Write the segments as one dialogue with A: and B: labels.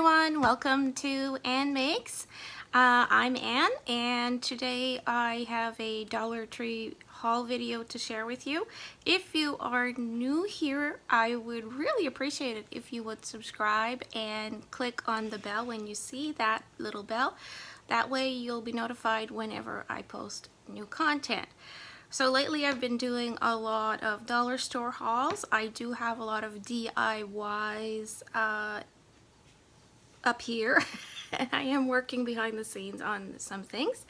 A: everyone, welcome to Annmakes. I'm Ann, and today I have a Dollar Tree haul video to share with you. If you are new here, I would really appreciate it if you would subscribe and click on the bell when you see that little bell. That way you'll be notified whenever I post new content. So lately I've been doing a lot of dollar store hauls. I do have a lot of DIYs up here and I am working behind the scenes on some things,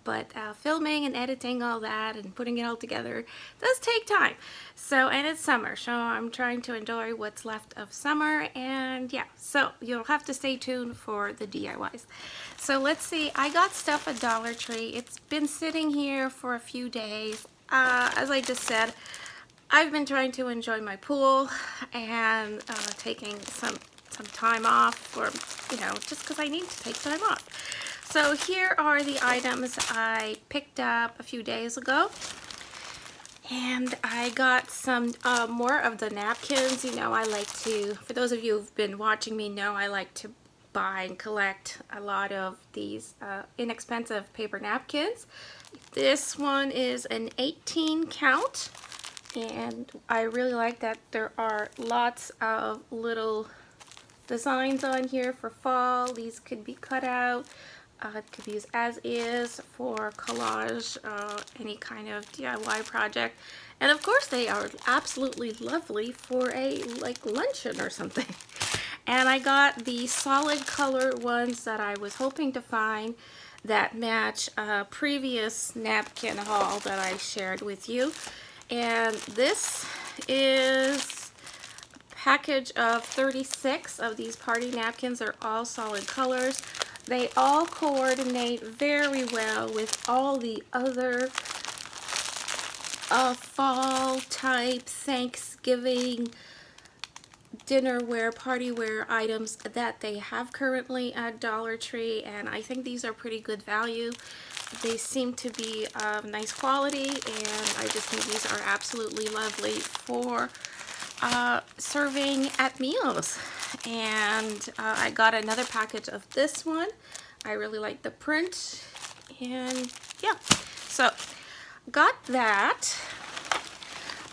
A: but filming and editing all that and putting it all together does take time. So, and it's summer, so I'm trying to enjoy what's left of summer, and yeah, so you'll have to stay tuned for the DIYs. So let's see, I got stuff at Dollar Tree. It's been sitting here for a few days. As I just said, I've been trying to enjoy my pool and taking some time off for, just because I need to take time off. So here are the items I picked up a few days ago. And I got some more of the napkins. I like to, for those of you who've been watching me know, I like to buy and collect a lot of these inexpensive paper napkins. This one is an 18 count. And I really like that there are lots of little designs on here for fall. These could be cut out. It could be used as is for collage, any kind of DIY project. And of course they are absolutely lovely for a luncheon or something. And I got the solid color ones that I was hoping to find that match a previous napkin haul that I shared with you. And this is package of 36 of these party napkins. They're all solid colors. They all coordinate very well with all the other fall type Thanksgiving dinnerware, party wear items that they have currently at Dollar Tree, and I think these are pretty good value. They seem to be of nice quality, and I just think these are absolutely lovely for serving at meals. And I got another package of this one. I really like the print, and yeah, so got that.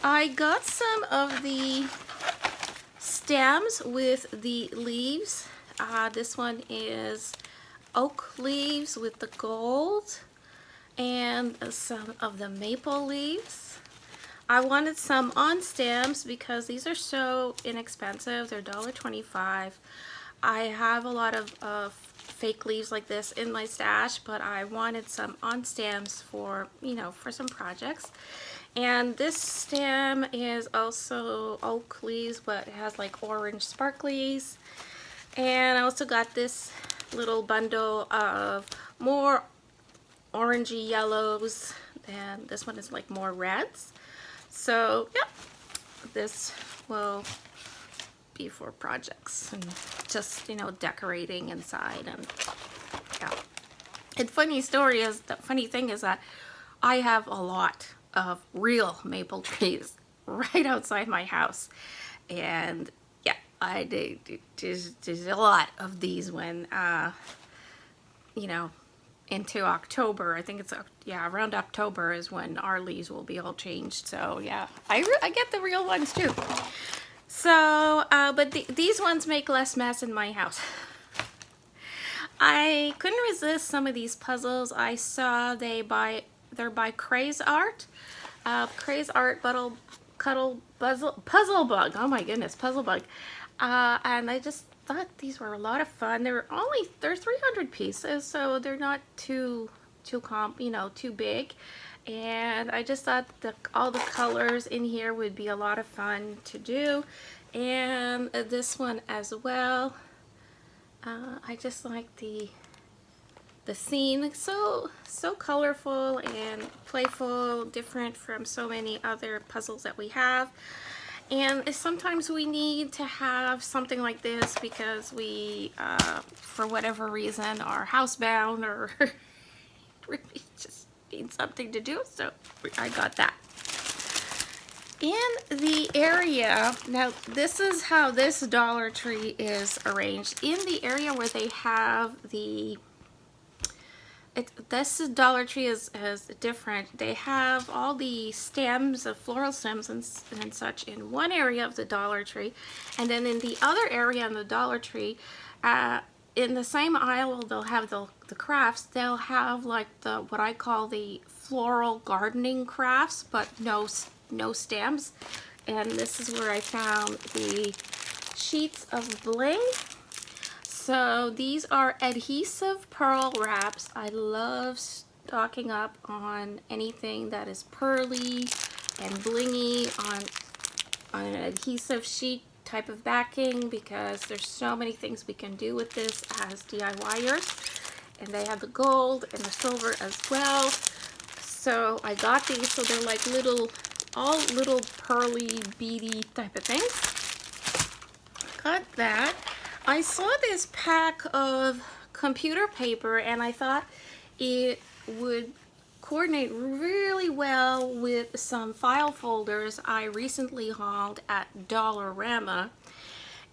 A: I got some of the stems with the leaves. This one is oak leaves with the gold, and some of the maple leaves. I wanted some on stems because these are so inexpensive. They're $1.25. I have a lot of fake leaves like this in my stash, but I wanted some on stems for, for some projects. And this stem is also oak leaves, but it has like orange sparklies. And I also got this little bundle of more orangey yellows, and this one is like more reds. So yeah, this will be for projects and just, decorating inside. And yeah, and funny thing is that I have a lot of real maple trees right outside my house, and yeah, I did. There's a lot of these when into October. I think it's, yeah, around October is when our leaves will be all changed. So yeah, I get the real ones too. So but these ones make less mess in my house. I couldn't resist some of these puzzles. I saw they're by Craze Art. Craze Art Puzzle Bug. Oh my goodness, Puzzle Bug. And I just thought these were a lot of fun. They're 300 pieces, so they're not too big. And I just thought all the colors in here would be a lot of fun to do. And this one as well. I just like the scene. So colorful and playful, different from so many other puzzles that we have. And sometimes we need to have something like this because we, for whatever reason, are housebound or we just need something to do. So I got that. In the area, now this is how this Dollar Tree is arranged. In the area where they have this Dollar Tree is different. They have all the stems of floral stems and such in one area of the Dollar Tree, and then in the other area in the Dollar Tree, in the same aisle, they'll have the crafts. They'll have like what I call the floral gardening crafts, but no stems. And this is where I found the sheets of bling. So these are adhesive pearl wraps. I love stocking up on anything that is pearly and blingy on an adhesive sheet type of backing, because there's so many things we can do with this as DIYers. And they have the gold and the silver as well. So I got these, so they're like all little pearly beady type of things. Got that. I saw this pack of computer paper and I thought it would coordinate really well with some file folders I recently hauled at Dollarama,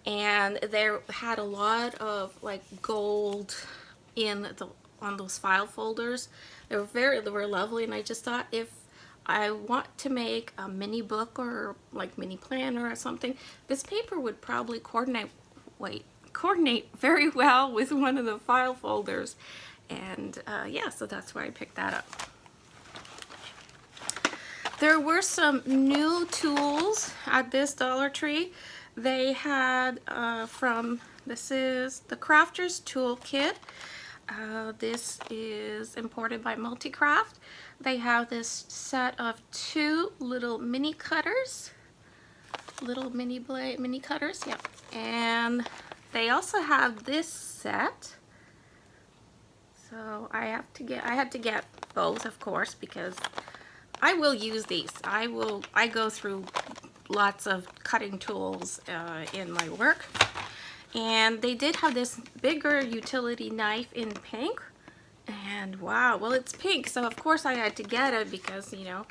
A: and they had a lot of like gold on those file folders. They were lovely, and I just thought if I want to make a mini book or like mini planner or something, this paper would probably coordinate very well with one of the file folders. And yeah, so that's why I picked that up. There were some new tools at this Dollar Tree. They had this is the Crafter's Toolkit. This is imported by Multicraft. They have this set of 2 little mini cutters, mini cutters, yeah. And they also have this set. So I had to get both, of course, because I will use these. I go through lots of cutting tools in my work. And they did have this bigger utility knife in pink. And wow, well, it's pink, so of course I had to get it because, you know,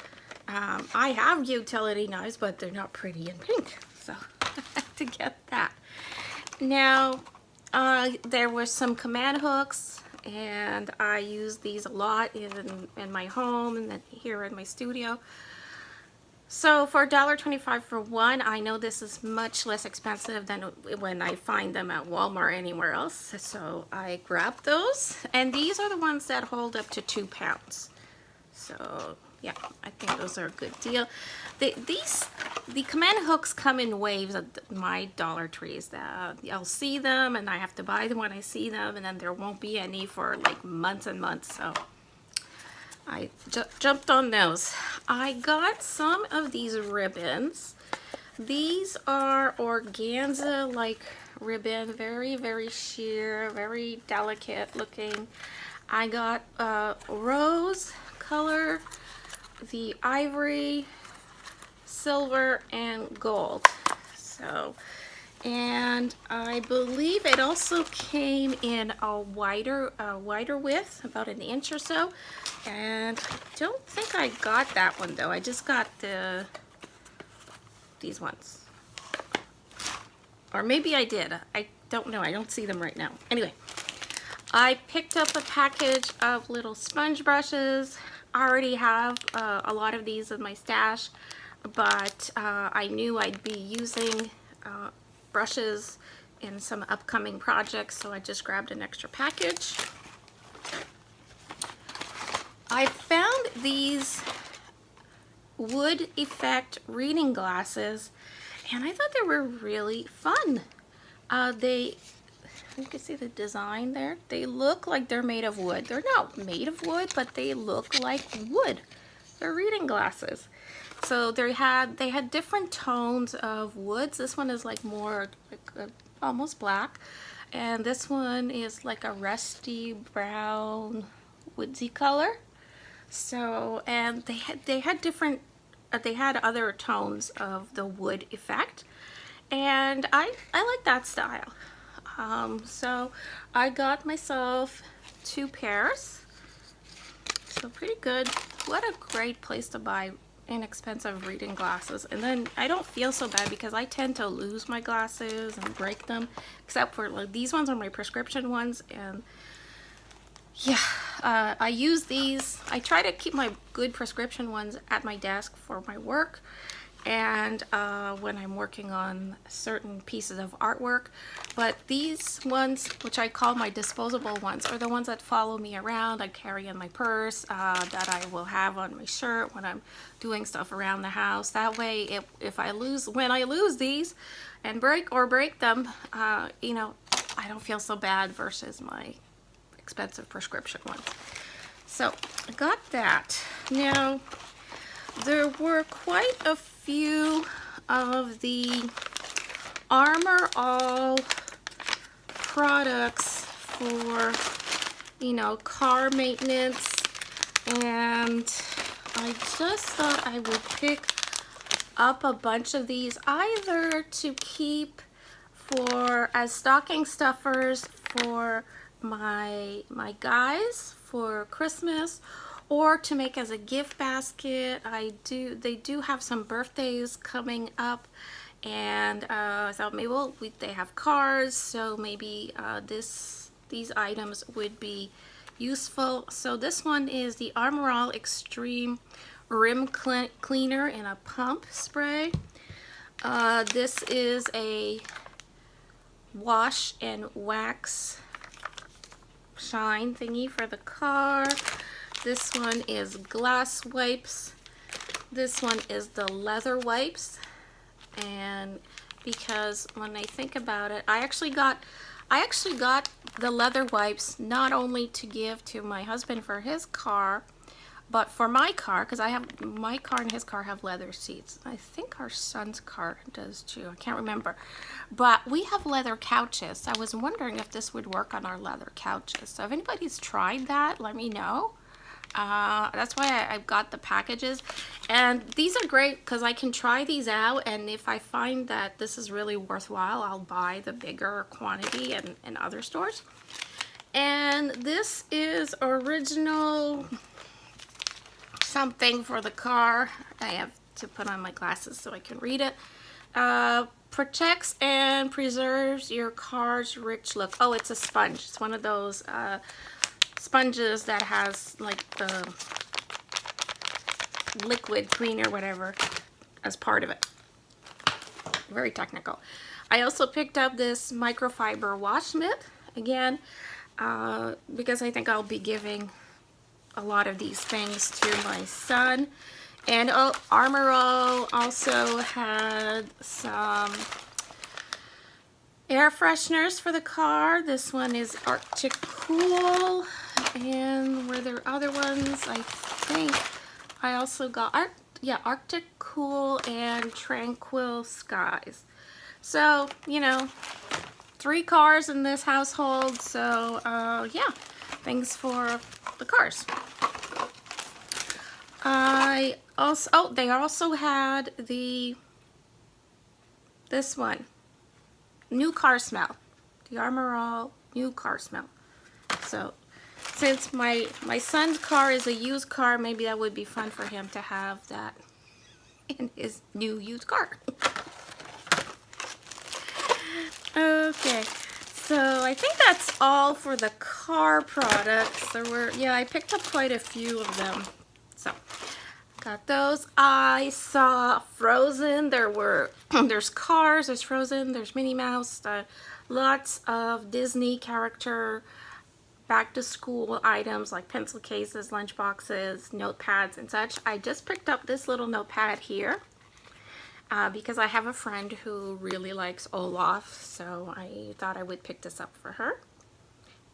A: I have utility knives, but they're not pretty in pink. So I had to get that. Now, there were some Koeman hooks, and I use these a lot in my home and then here in my studio. So for $1.25 for one, I know this is much less expensive than when I find them at Walmart or anywhere else. So I grabbed those, and these are the ones that hold up to 2 pounds. So yeah, I think those are a good deal. The Koeman hooks come in waves at my Dollar Trees. I'll see them and I have to buy them when I see them, and then there won't be any for like months and months. So I jumped on those. I got some of these ribbons. These are organza-like ribbon, very, very sheer, very delicate looking. I got rose color, the ivory, silver, and gold. So, and I believe it also came in a wider width, about 1 inch or so. And I don't think I got that one though. I just got these ones. Or maybe I did. I don't know. I don't see them right now. Anyway, I picked up a package of little sponge brushes. I already have a lot of these in my stash, but I knew I'd be using brushes in some upcoming projects, so I just grabbed an extra package. I found these wood effect reading glasses, and I thought they were really fun. You can see the design there. They look like they're made of wood. They're not made of wood, but they look like wood. They're reading glasses. So they had different tones of woods. This one is like more like almost black, and this one is like a rusty brown woodsy color. So, and they had different, they had other tones of the wood effect, and I like that style. So I got myself 2 pairs. So pretty good. What a great place to buy inexpensive reading glasses. And then I don't feel so bad because I tend to lose my glasses and break them, except for like these ones are my prescription ones. And yeah, I use these. I try to keep my good prescription ones at my desk for my work, and when I'm working on certain pieces of artwork. But these ones, which I call my disposable ones, are the ones that follow me around. I carry in my purse, that I will have on my shirt when I'm doing stuff around the house. That way, when I lose these and break them, you know, I don't feel so bad versus my expensive prescription ones. So I got that. Now, there were quite a few of the Armor All products for, you know, car maintenance, and I just thought I would pick up a bunch of these either to keep for as stocking stuffers for my guys for Christmas, or to make as a gift basket. They do have some birthdays coming up, and I thought maybe they have cars, so maybe these items would be useful. So this one is the Armor All Extreme Rim Cleaner in a pump spray. This is a wash and wax shine thingy for the car. This one is glass wipes. This one is the leather wipes. And because when I think about it, I actually got the leather wipes not only to give to my husband for his car, but for my car, because my car and his car have leather seats. I think our son's car does too. I can't remember. But we have leather couches. I was wondering if this would work on our leather couches. So if anybody's tried that, let me know. That's why I've got the packages. And these are great because I can try these out, and if I find that this is really worthwhile, I'll buy the bigger quantity in other stores. And this is original something for the car. I have to put on my glasses so I can read it. Protects and preserves your car's rich look. Oh, it's a sponge. It's one of those sponges that has like the liquid cleaner, whatever, as part of it. Very technical. I also picked up this microfiber wash mitt again, because I think I'll be giving a lot of these things to my son. And Armor All also had some air fresheners for the car. This one is Arctic Cool, and were there other ones? I think I also got Arctic Cool and Tranquil Skies. So, you know, 3 cars in this household, so yeah, things for the cars. They also had this one, new car smell, the Armor All new car smell. So since my son's car is a used car, maybe that would be fun for him to have that in his new used car. Okay, so I think that's all for the car products. There were, yeah, I picked up quite a few of them. So got those. I saw Frozen. There's Cars, there's Frozen, there's Minnie Mouse, lots of Disney character back to school items like pencil cases, lunch boxes, notepads and such. I just picked up this little notepad here because I have a friend who really likes Olaf, so I thought I would pick this up for her.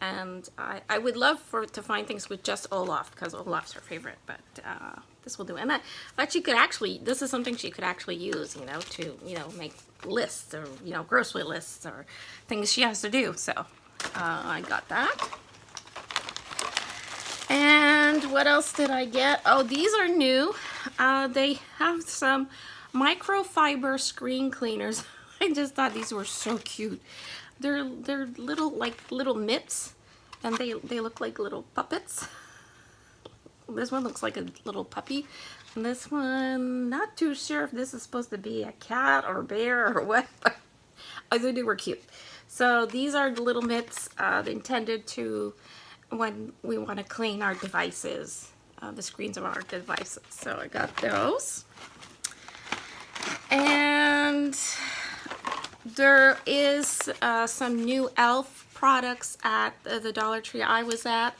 A: And I would love to find things with just Olaf, because Olaf's her favorite, but this will do. And but she could actually, this is something she could actually use, you know, to, you know, make lists or, you know, grocery lists or things she has to do. So I got that. And what else did I get? Oh, these are new. They have some microfiber screen cleaners. I just thought these were so cute. They're little, like little mitts, and they look like little puppets. This one looks like a little puppy. And this one, not too sure if this is supposed to be a cat or bear or what, but I thought they were cute. So these are the little mitts intended to when we want to clean our devices, the screens of our devices. So I got those. And there is some new e.l.f. products at the Dollar Tree I was at.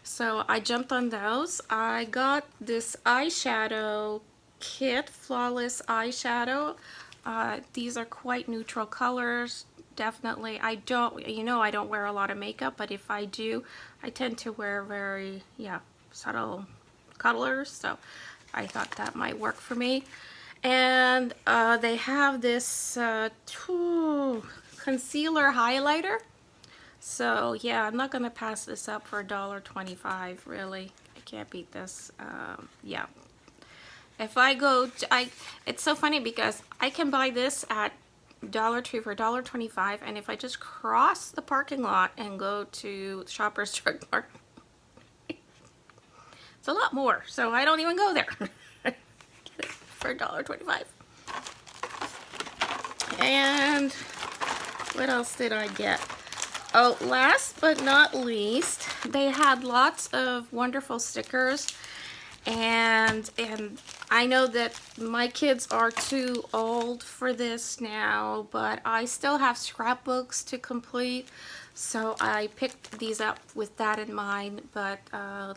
A: So I jumped on those. I got this eyeshadow kit, Flawless Eyeshadow. These are quite neutral colors. Definitely, I don't, I don't wear a lot of makeup, but if I do, I tend to wear very, subtle colors. So I thought that might work for me. And they have this concealer highlighter. So yeah, I'm not gonna pass this up for $1.25. Really, I can't beat this. Yeah, if I go, it's so funny because I can buy this at Dollar Tree for $1.25, and if I just cross the parking lot and go to Shoppers Drug Mart, it's a lot more. So I don't even go there. Get it for $1.25. And what else did I get? Oh, last but not least, they had lots of wonderful stickers, and I know that my kids are too old for this now, but I still have scrapbooks to complete, so I picked these up with that in mind. But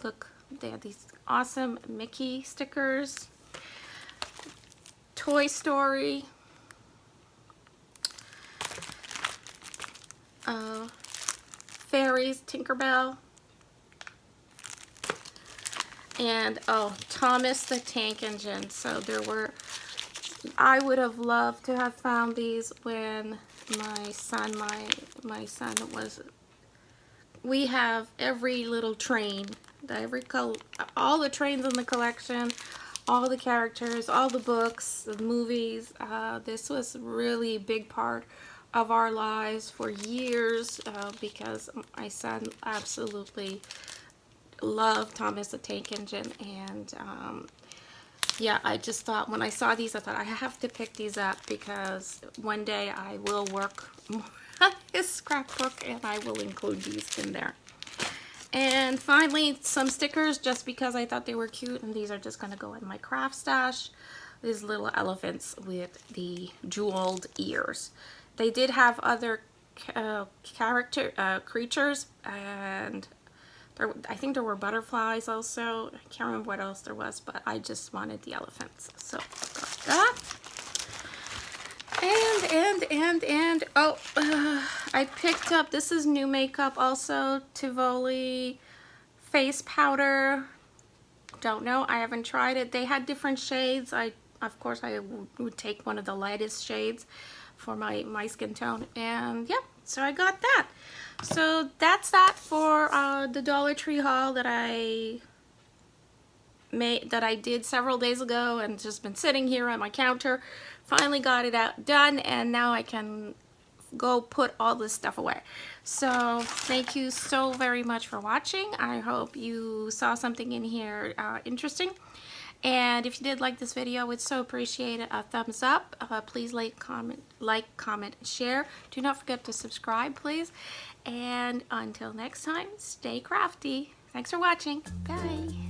A: look, they have these awesome Mickey stickers, Toy Story, Fairies, Tinkerbell, and oh, Thomas the Tank Engine. So there were, I would have loved to have found these when my son was, we have every little train, all the trains in the collection, all the characters, all the books, the movies. This was really a big part of our lives for years because my son absolutely loved Thomas the Tank Engine. And yeah, I just thought when I saw these, I thought I have to pick these up because one day I will work on his scrapbook and I will include these in there. And finally, some stickers just because I thought they were cute, and these are just going to go in my craft stash. These little elephants with the jeweled ears. They did have other creatures, and I think there were butterflies also. I can't remember what else there was, but I just wanted the elephants. So I got that. And oh, I picked up, this is new makeup also, Tivoli face powder. Don't know, I haven't tried it. They had different shades. Of course I would take one of the lightest shades for my skin tone. And yeah, so I got that. So that's that for the Dollar Tree haul that I did several days ago, and just been sitting here on my counter. Finally got it done, and now I can go put all this stuff away. So thank you so very much for watching. I hope you saw something in here interesting. And if you did like this video, we'd so appreciate a thumbs up. Please comment, share. Do not forget to subscribe, please. And until next time, stay crafty. Thanks for watching. Bye.